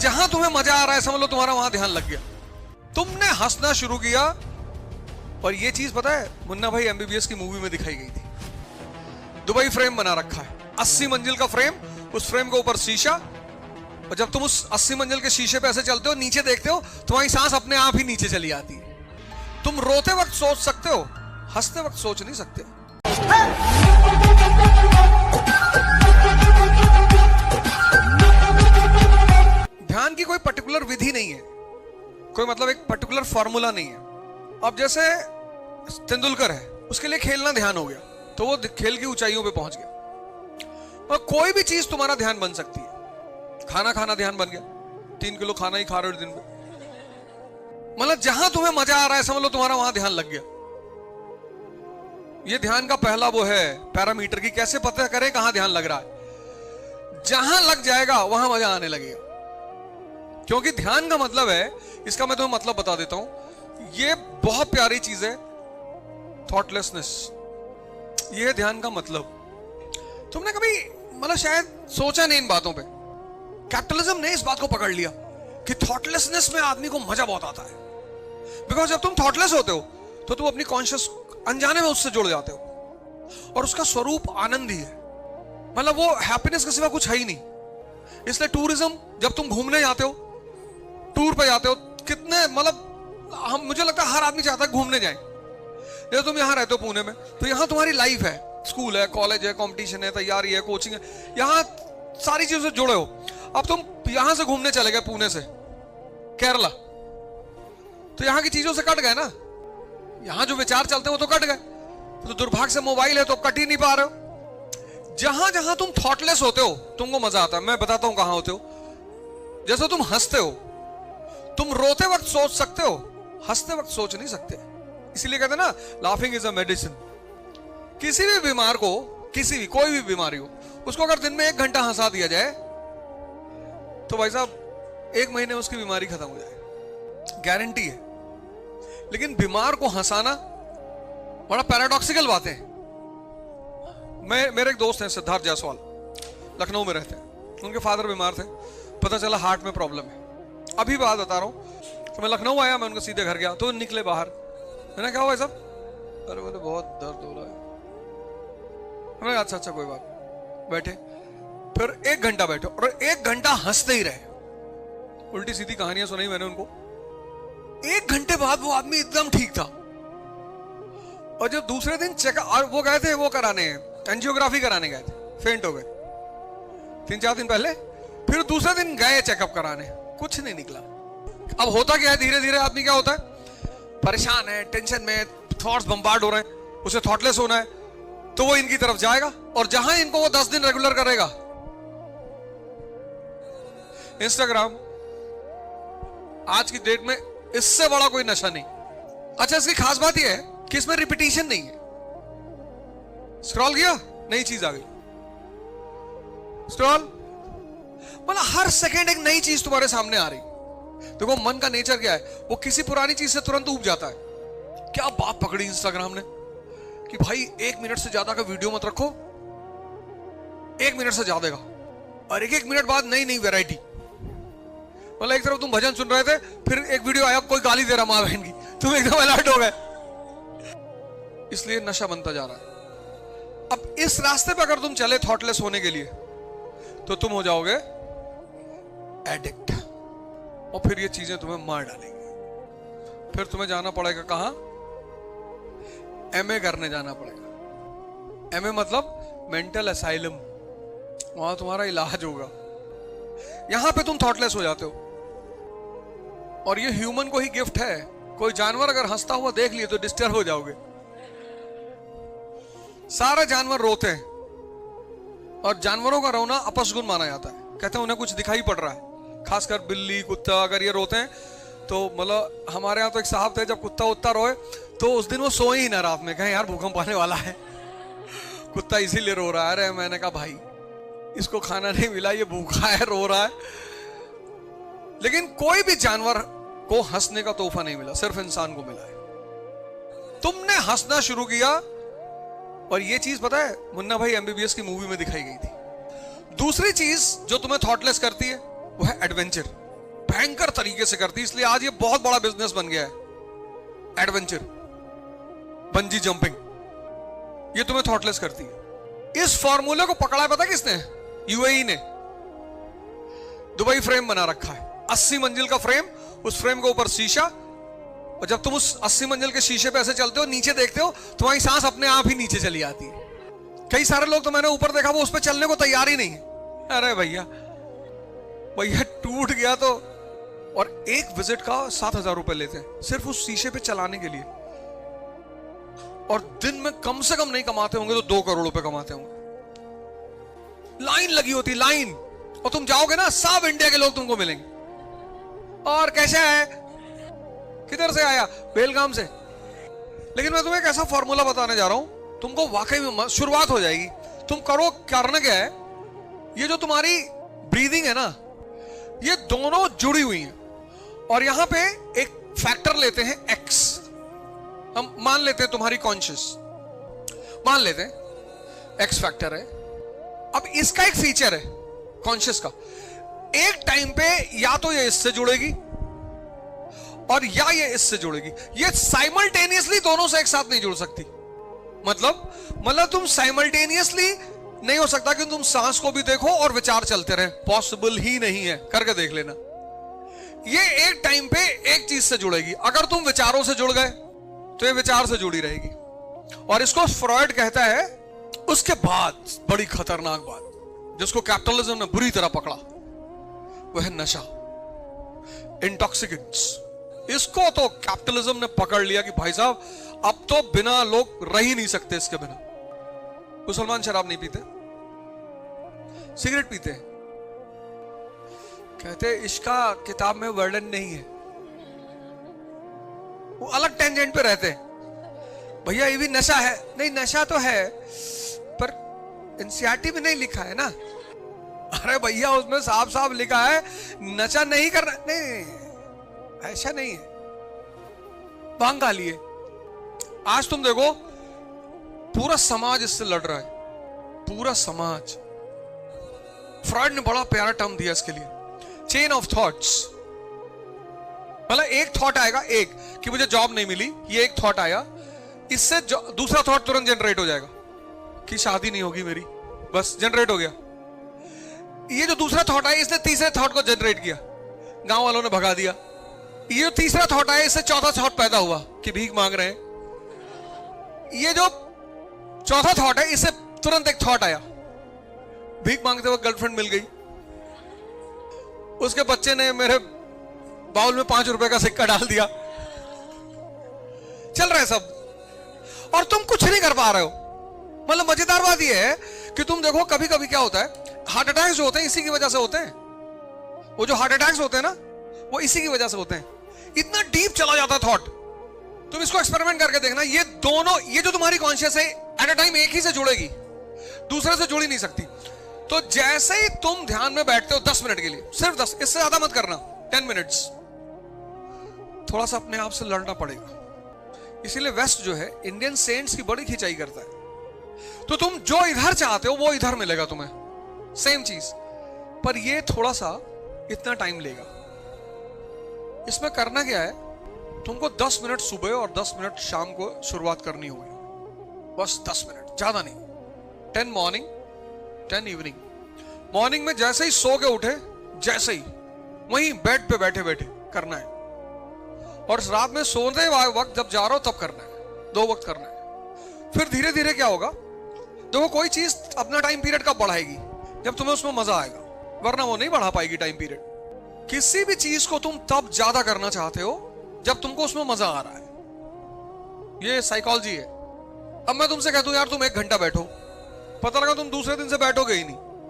जहां तुम्हें मजा आ रहा है समझ लो तुम्हारा वहां ध्यान लग गया, तुमने हंसना शुरू किया। और ये चीज पता है मुन्ना भाई एमबीबीएस की मूवी में दिखाई गई थी। दुबई फ्रेम बना रखा है, 80 मंजिल का फ्रेम, उस फ्रेम के ऊपर शीशा, और जब तुम उस 80 मंजिल के शीशे पे ऐसे चलते हो, नीचे देखते हो, तुम्हारी सांस अपने आप ही नीचे चली आती है। तुम रोते वक्त सोच सकते हो, हंसते वक्त सोच नहीं सकते। ध्यान की कोई पर्टिकुलर विधि नहीं है, कोई मतलब एक पर्टिकुलर फॉर्मूला नहीं है। अब जैसे तेंदुलकर है, उसके लिए खेलना ध्यान हो गया तो वो खेल की ऊंचाइयों पे पहुंच गया। और कोई भी चीज तुम्हारा ध्यान बन सकती है। खाना खाना ध्यान बन गया, 3 किलो खाना ही खा रहे हो दिन में। मतलब जहां तुम्हें मजा आ रहा है समझ लो तुम्हारा वहां ध्यान लग गया। ये ध्यान का पहला वो है पैरामीटर की कैसे पता करें कहां ध्यान लग रहा है। जहां लग जाएगा वहां मजा आने लगेगा। क्योंकि ध्यान का मतलब है, इसका मैं तुम्हें मतलब बता देता हूं, ये बहुत प्यारी चीज है, थॉटलेसनेस। ये है ध्यान का मतलब। तुमने कभी मतलब शायद सोचा नहीं इन बातों पे। कैपिटलिज्म ने इस बात को पकड़ लिया कि थॉटलेसनेस में आदमी को मजा बहुत आता है। बिकॉज जब तुम थॉटलेस होते हो तो तुम अपनी कॉन्शियस अनजाने में उससे जुड़ जाते हो, और उसका स्वरूप आनंद ही है। मतलब वो हैप्पीनेस के सिवा कुछ है ही नहीं। इसलिए टूरिज्म, जब तुम घूमने जाते हो, टूर पे जाते हो, कितने मतलब मुझे लगता है हर आदमी चाहता है घूमने जाए। जैसे तुम यहां रहते हो पुणे में, तो यहां तुम्हारी लाइफ है, स्कूल है, कॉलेज है, कंपटीशन है, तैयारी है, कोचिंग है, यहां सारी चीजों से जुड़े हो। अब तुम यहां से घूमने चले गए पुणे से केरला, तो यहां की चीजों से कट गए ना। यहां जो विचार चलते हैं वो तो कट गए। तो दुर्भाग्य से मोबाइल है तो कट ही नहीं पा रहे हो। जहां जहां तुम थॉटलेस होते हो तुमको मजा आता है। मैं बताता हूं कहां होते हो। जैसे तुम हंसते हो, तुम रोते वक्त सोच सकते हो, हंसते वक्त सोच नहीं सकते। इसीलिए कहते हैं ना, लाफिंग इज अ मेडिसिन। किसी भी बीमार को, किसी भी कोई भी बीमारी हो, उसको अगर दिन में 1 घंटा हंसा दिया जाए तो भाई साहब 1 महीने में उसकी बीमारी खत्म हो जाए, गारंटी है। लेकिन बीमार को हंसाना बड़ा पैराडॉक्सिकल बात है। मेरे एक दोस्त हैं सिद्धार्थ जायसवाल, लखनऊ में रहते हैं। उनके फादर बीमार थे, पता चला हार्ट में प्रॉब्लम है। अभी बात बता रहा हूं तो मैं लखनऊ आया, मैं उनके सीधे घर गया तो निकले बाहर। मैंने कहा भाई साहब, अरे बोले बहुत दर्द हो रहा है। मैंने अच्छा अच्छा कोई बात। बैठे, फिर 1 घंटा बैठे और 1 घंटा हंसते ही रहे। उल्टी सीधी कहानियां सुनाई मैंने उनको। 1 घंटे बाद वो आदमी एकदम ठीक था। और जब दूसरे दिन चेकअप, वो गए थे वो कराने, एंजियोग्राफी कराने गए थे, फेंट हो गए 3-4 दिन पहले। फिर दूसरे दिन गए चेकअप कराने, कुछ नहीं निकला। अब होता क्या है, धीरे धीरे आदमी क्या होता है, परेशान है, टेंशन में, थॉट्स बम्बार्ड हो रहे हैं, उसे थॉटलेस होना है, तो वो इनकी तरफ जाएगा। और जहां इनको वो 10 दिन रेगुलर करेगा, इंस्टाग्राम आज की डेट में इससे बड़ा कोई नशा नहीं। अच्छा, इसकी खास बात यह है कि इसमें रिपीटिशन नहीं है। स्क्रॉल किया, नई चीज आ गई, स्क्रॉल, मतलब हर सेकंड एक नई चीज तुम्हारे सामने आ रही। देखो मन का नेचर क्या है, वो किसी पुरानी चीज से तुरंत ऊब जाता है। क्या बात पकड़ी इंस्टाग्राम ने कि भाई 1 मिनट से ज्यादा का वीडियो मत रखो, 1 मिनट से ज्यादा का, और 1-1 मिनट बाद नई नई वैरायटी। मतलब एक तरफ तुम भजन सुन रहे थे, फिर एक वीडियो आया कोई गाली दे रहा मां बहन की, तुम एकदम अलर्ट हो गए। इसलिए नशा बनता जा रहा है। अब इस रास्ते पे अगर तुम चले थॉटलेस होने के लिए, तो तुम हो जाओगे एडिक्ट, और फिर ये चीजें तुम्हें मार डालेंगी। फिर तुम्हें जाना पड़ेगा कहां, एमए करने जाना पड़ेगा। एमए मतलब मेंटल असाइलम, वहां तुम्हारा इलाज होगा। यहां पे तुम थॉटलेस हो जाते हो। और ये ह्यूमन को ही गिफ्ट है। कोई जानवर अगर हंसता हुआ देख लिए तो डिस्टर्ब हो जाओगे। सारे जानवर रोते हैं, और जानवरों का रोना अपशगुन माना जाता है। कहते हैं उन्हें कुछ दिखाई पड़ रहा है। खासकर बिल्ली, कुत्ता अगर ये रोते हैं तो मतलब हमारे यहाँ तो एक साहब थे, जब कुत्ता उत्ता रोए तो उस दिन वो सोए ही ना रात में, कहें यार भूकंप आने वाला है, कुत्ता इसीलिए रो रहा है। अरे मैंने कहा भाई इसको खाना नहीं मिला, ये भूखा है, रो रहा है। लेकिन कोई भी जानवर को हंसने का तोहफा नहीं मिला, सिर्फ इंसान को मिला है। तुमने हंसना शुरू किया, और ये चीज पता है मुन्ना भाई एमबीबीएस की मूवी में दिखाई गई थी। दूसरी चीज जो तुम्हें थॉटलेस करती है वो है एडवेंचर। भयंकर तरीके से करती है, इसलिए आज ये बहुत बड़ा बिजनेस बन गया है। एडवेंचर, बंजी जंपिंग, ये तुम्हें थॉटलेस करती है। इस फॉर्मूले को पकड़ा है पता किसने? यूएई ने। दुबई फ्रेम बना रखा है, 80 मंजिल का फ्रेम, उस फ्रेम के ऊपर शीशा, और जब तुम उस 80 मंजिल के शीशे पे ऐसे चलते हो, नीचे देखते हो, तुम्हारी सांस अपने आप ही नीचे चली आती है। कई सारे लोग तो मैंने ऊपर देखा, वो उस पर चलने को तैयार ही नहीं है। अरे भैया भैया टूट गया तो। और एक विजिट का 7,000 रुपए लेते हैं सिर्फ उस शीशे पे चलाने के लिए, और दिन में कम से कम नहीं कमाते होंगे तो 2 करोड़ रुपए कमाते होंगे। लाइन लगी होती, लाइन, और तुम जाओगे ना, सब इंडिया के लोग तुमको मिलेंगे। और कैसे है, किधर से आया? बेलगाम से। लेकिन मैं तुम्हें एक ऐसा फॉर्मूला बताने जा रहा हूं, तुमको वाकई में शुरुआत हो जाएगी। तुम करो, करना क्या है, ये जो तुम्हारी ब्रीदिंग है ना, ये दोनों जुड़ी हुई हैं, और यहां पे एक फैक्टर लेते हैं एक्स। हम मान लेते हैं तुम्हारी कॉन्शियस, मान लेते हैं एक्स फैक्टर है। अब इसका एक फीचर है कॉन्शियस का, एक टाइम पे या तो ये इससे जुड़ेगी और या ये इससे जुड़ेगी। ये साइमल्टेनियसली दोनों से एक साथ नहीं जुड़ सकती। मतलब तुम साइमल्टेनियसली नहीं हो सकता कि तुम सांस को भी देखो और विचार चलते रहे, पॉसिबल ही नहीं है। करके देख लेना, ये एक टाइम पे एक चीज से जुड़ेगी। अगर तुम विचारों से जुड़ गए तो ये विचार से जुड़ी रहेगी, और इसको फ्रॉयड कहता है उसके बाद बड़ी खतरनाक बात, जिसको कैपिटलिज्म ने बुरी तरह पकड़ा, वह है नशा, इंटॉक्सिकेंट्स। इसको तो कैपिटलिज्म ने पकड़ लिया कि भाई साहब अब तो बिना लोग रह ही नहीं सकते इसके बिना। मुसलमान शराब नहीं पीते, सिगरेट पीते हैं, कहते इसका किताब में वर्णन नहीं है, वो अलग टेंजेंट पे रहते हैं। भैया ये भी नशा है, नहीं नशा तो है पर एनसीईआरटी में नहीं लिखा है ना। अरे भैया उसमें साफ साफ लिखा है नशा नहीं करना, नहीं ऐसा नहीं है। भांग खा लिए, आज तुम देखो पूरा समाज इससे लड़ रहा है, पूरा समाज। फ्रॉयड ने बड़ा प्यारा टर्म दिया इसके लिए, चेन ऑफ थॉट्स। मतलब एक थॉट आएगा, एक कि मुझे जॉब नहीं मिली, ये एक थॉट आया, इससे दूसरा थॉट तुरंत जनरेट हो जाएगा कि शादी नहीं होगी मेरी, बस जनरेट हो गया। ये जो दूसरा थॉट आया, इसने तीसरे थॉट को जनरेट किया, गांव वालों ने भगा दिया। ये जो तीसरा थॉट आया, इससे चौथा थॉट पैदा हुआ कि भीख मांग रहे हैं। ये जो चौथा थॉट है, इससे तुरंत एक थॉट आया, भीख मांगते वक्त गर्लफ्रेंड मिल गई, उसके बच्चे ने मेरे बाउल में 5 रुपए का सिक्का डाल दिया। चल रहा है सब, और तुम कुछ नहीं कर पा रहे हो। मतलब मजेदार बात यह है कि तुम देखो कभी कभी क्या होता है, हार्ट अटैक्स जो होते हैं इसी की वजह से होते हैं। वो जो हार्ट अटैक्स होते हैं ना, वो इसी की वजह से होते हैं। इतना डीप चला जाता है थॉट। तुम इसको एक्सपेरिमेंट करके देखना, ये दोनों, ये जो तुम्हारी कॉन्शियस है एट अ टाइम एक ही से जुड़ेगी, दूसरे से जुड़ ही नहीं सकती। तो जैसे ही तुम ध्यान में बैठते हो 10 मिनट के लिए, सिर्फ 10, इससे ज्यादा मत करना, 10 मिनट्स, थोड़ा सा अपने आप से लड़ना पड़ेगा। इसीलिए वेस्ट जो है इंडियन सेंट्स की बड़ी खिंचाई करता है। तो तुम जो इधर चाहते हो वो इधर मिलेगा तुम्हें, सेम चीज, पर ये थोड़ा सा इतना टाइम लेगा। इसमें करना क्या है, तुमको 10 मिनट सुबह और 10 मिनट शाम को शुरुआत करनी होगी, बस 10 मिनट, ज्यादा नहीं। 10 मॉर्निंग, 10 इवनिंग। मॉर्निंग में जैसे ही सो के उठे, जैसे ही वहीं बेड पे बैठे बैठे करना है, और रात में सोने वक्त जब जा रहा हो तब करना है, 2 वक्त करना है। फिर धीरे धीरे क्या होगा, देखो कोई चीज अपना टाइम पीरियड कब बढ़ाएगी, जब तुम्हें उसमें मजा आएगा, वरना वो नहीं बढ़ा पाएगी टाइम पीरियड। किसी भी चीज को तुम तब ज्यादा करना चाहते हो जब तुमको उसमें मजा आ रहा है, ये साइकोलॉजी है। अब मैं तुमसे कहता हूं यार तुम 1 घंटा बैठो, पता लगा तुम दूसरे दिन से बैठोगे ही नहीं।